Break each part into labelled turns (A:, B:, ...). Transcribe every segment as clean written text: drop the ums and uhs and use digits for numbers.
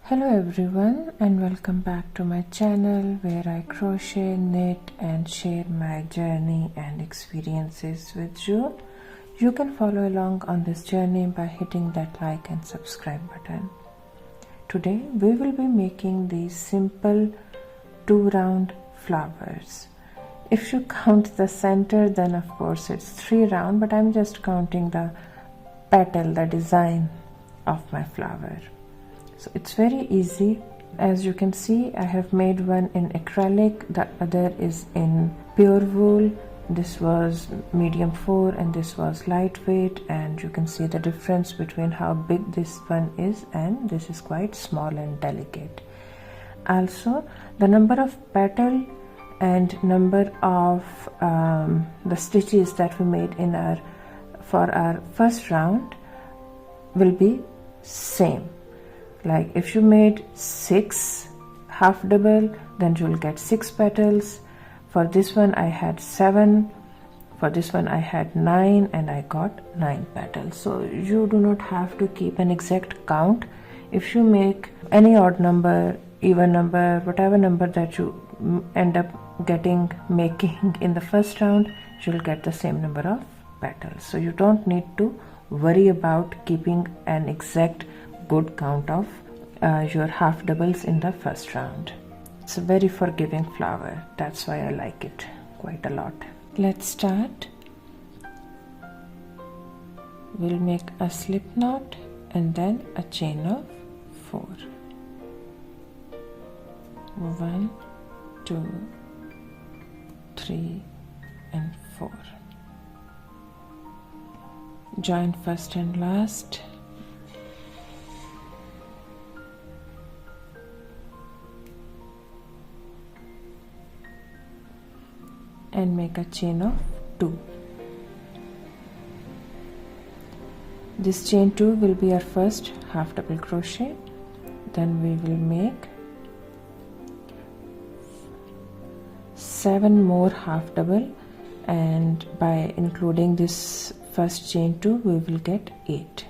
A: Hello everyone, and welcome back to my channel where I crochet, knit and share my journey and experiences with you. You can follow along on this journey by hitting that like and subscribe button. Today we will be making these simple 2 round flowers. If you count the center, then of course it's 3 round, but I'm just counting the petal, the design of my flower. So it's very easy. As you can see, I have made one in acrylic, the other is in pure wool. This was medium 4 and this was lightweight, and you can see the difference between how big this one is and this is quite small and delicate. Also, the number of petal and number of the stitches that we made in for our first round will be same. Like if you made 6 half double, then you will get 6 petals. For this one I had 7, for this one I had 9, and I got 9 petals. So you do not have to keep an exact count. If you make any odd number, even number, whatever number that you end up making in the first round, you'll get the same number of petals. So you don't need to worry about keeping an exact good count of your half doubles in the first round. It's a very forgiving flower, that's why I like it quite a lot. Let's start. We'll make a slip knot and then a chain of 4. 1, 2, 3 and 4. Join first and last. And make a chain of 2. This chain 2 will be our first half double crochet. Then we will make 7 more half double, and by including this first chain 2 we will get 8.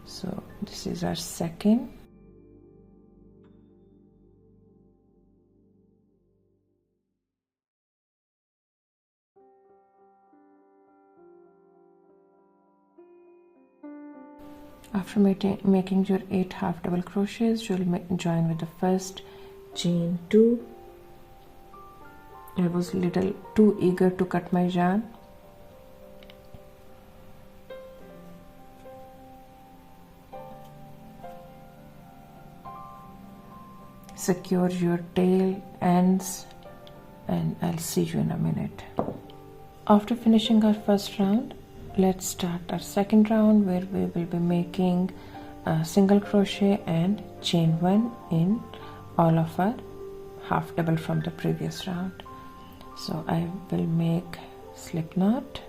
A: So this is our second. After making your 8 half double crochets, you will join with the first chain 2. I was little too eager to cut my yarn. Secure your tail ends, and I'll see you in a minute. After finishing our first round, let's start our second round, where we will be making a single crochet and chain 1 in all of our half double from the previous round. So I will make slip knot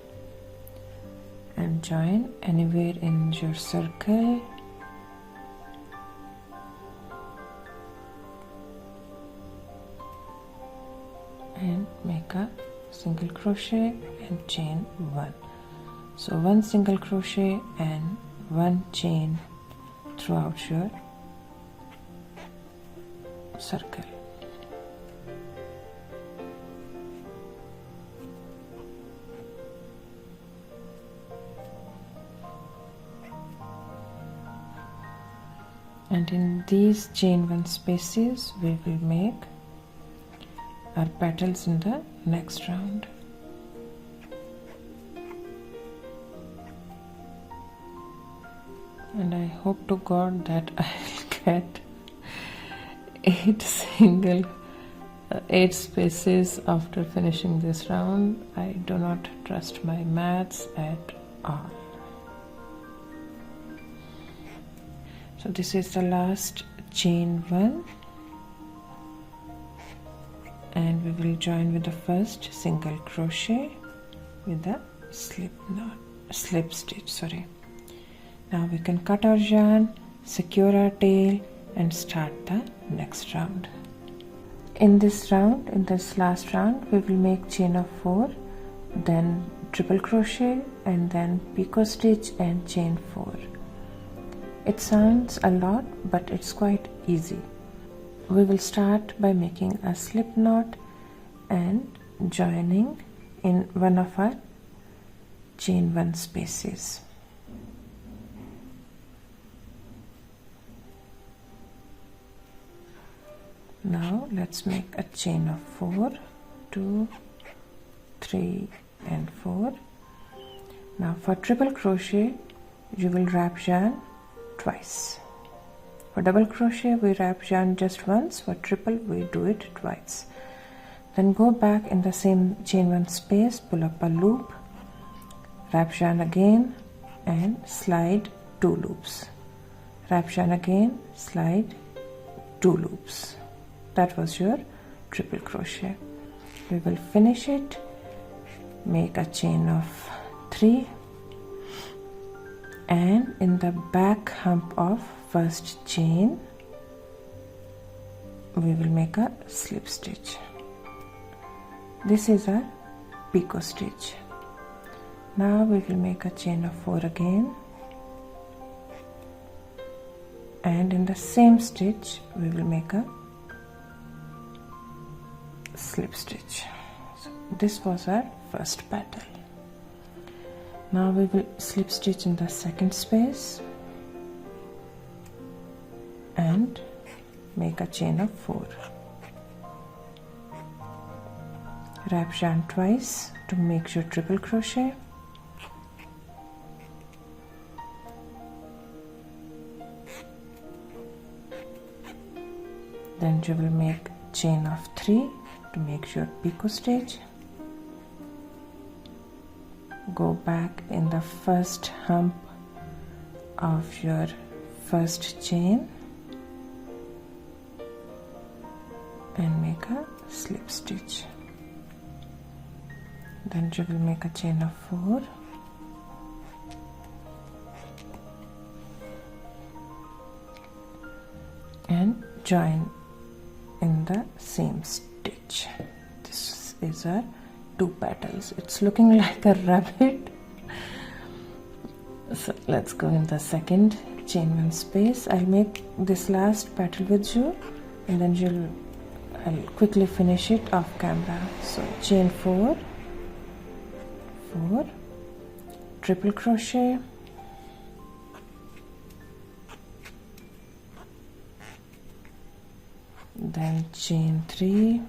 A: and join anywhere in your circle, and make a single crochet and chain 1. So 1 single crochet and 1 chain throughout your circle. And in these chain 1 spaces we will make our petals in the next round. And I hope to God that I'll get 8 spaces after finishing this round. I do not trust my maths at all. So this is the last chain 1, and we will join with the first single crochet with the slip stitch, sorry. Now we can cut our yarn, secure our tail and start the next round. In this last round, we will make chain of 4, then triple crochet and then picot stitch and chain 4. It sounds a lot, but it's quite easy. We will start by making a slip knot and joining in one of our chain 1 spaces. Now let's make a chain of 4, 2, 3 and 4. Now for triple crochet you will wrap yarn twice. For double crochet we wrap yarn just once, for triple we do it twice. Then go back in the same chain 1 space, pull up a loop, wrap yarn again and slide 2 loops. Wrap yarn again, slide 2 loops. That was your triple crochet. We will finish it, make a chain of 3, and in the back hump of first chain we will make a slip stitch. This is a picot stitch. Now we will make a chain of 4 again, and in the same stitch we will make a slip stitch. So this was our first petal. Now we will slip stitch in the second space and make a chain of 4. Wrap yarn twice to make your triple crochet. Then you will make chain of 3 to make your picot stitch. Go back in the first hump of your first chain and make a slip stitch. Then you will make a chain of 4 and join in the same stitch. This is our 2 petals. It's looking like a rabbit. So let's go in the second chain 1 space. I'll make this last petal with you and then I'll quickly finish it off camera. So chain 4, 4, triple crochet, then chain 3,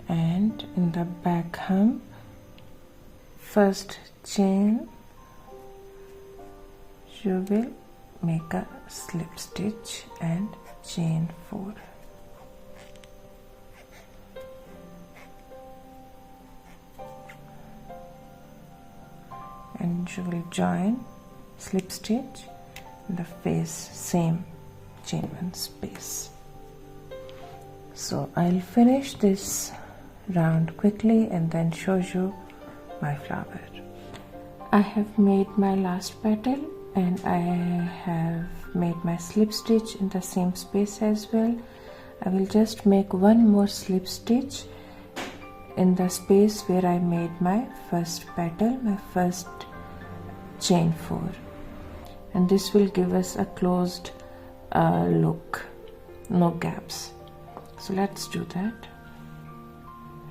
A: and in the back hump first chain you will make a slip stitch and chain 4. And you will join slip stitch in the face same chain 1 space. So I'll finish this round quickly and then show you my flower. I have made my last petal and I have made my slip stitch in the same space as well. I will just make one more slip stitch in the space where I made my first petal, my first chain 4, and this will give us a closed look, no gaps. So let's do that.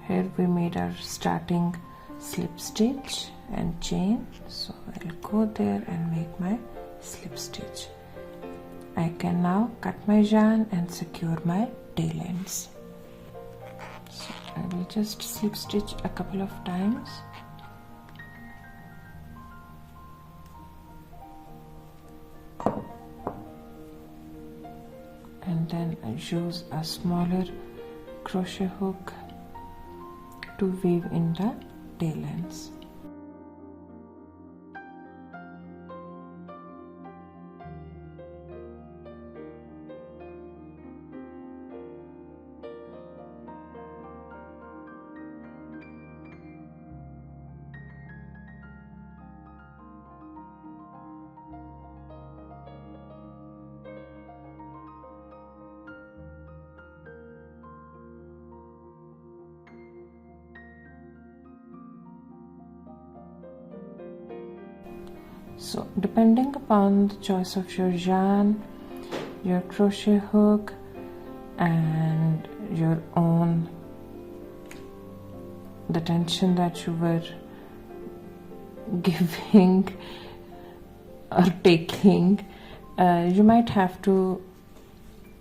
A: Here we made our starting slip stitch and chain, so I'll go there and make my slip stitch. I can now cut my yarn and secure my tail ends. So I will just slip stitch a couple of times. And then I use a smaller crochet hook to weave in the tail ends. So depending upon the choice of your yarn, your crochet hook, and your own, the tension that you were giving or taking, you might have to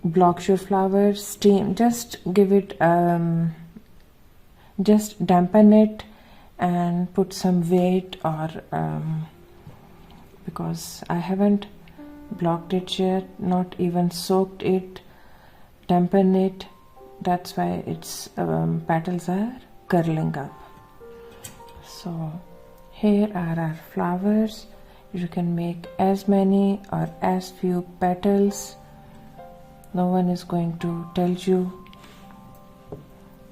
A: block your flower, steam, just give it, just dampen it and put some weight, or because I haven't blocked it yet, not even soaked it, dampen it, that's why its petals are curling up. So here are our flowers. You can make as many or as few petals. No one is going to tell you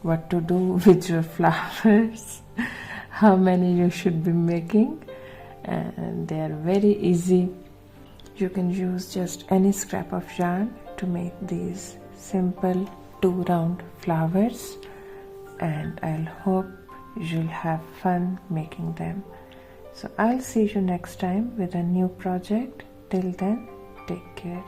A: what to do with your flowers, how many you should be making, and they are very easy. You can use just any scrap of yarn to make these simple 2 round flowers, and I'll hope you'll have fun making them. So I'll see you next time with a new project. Till then, take care.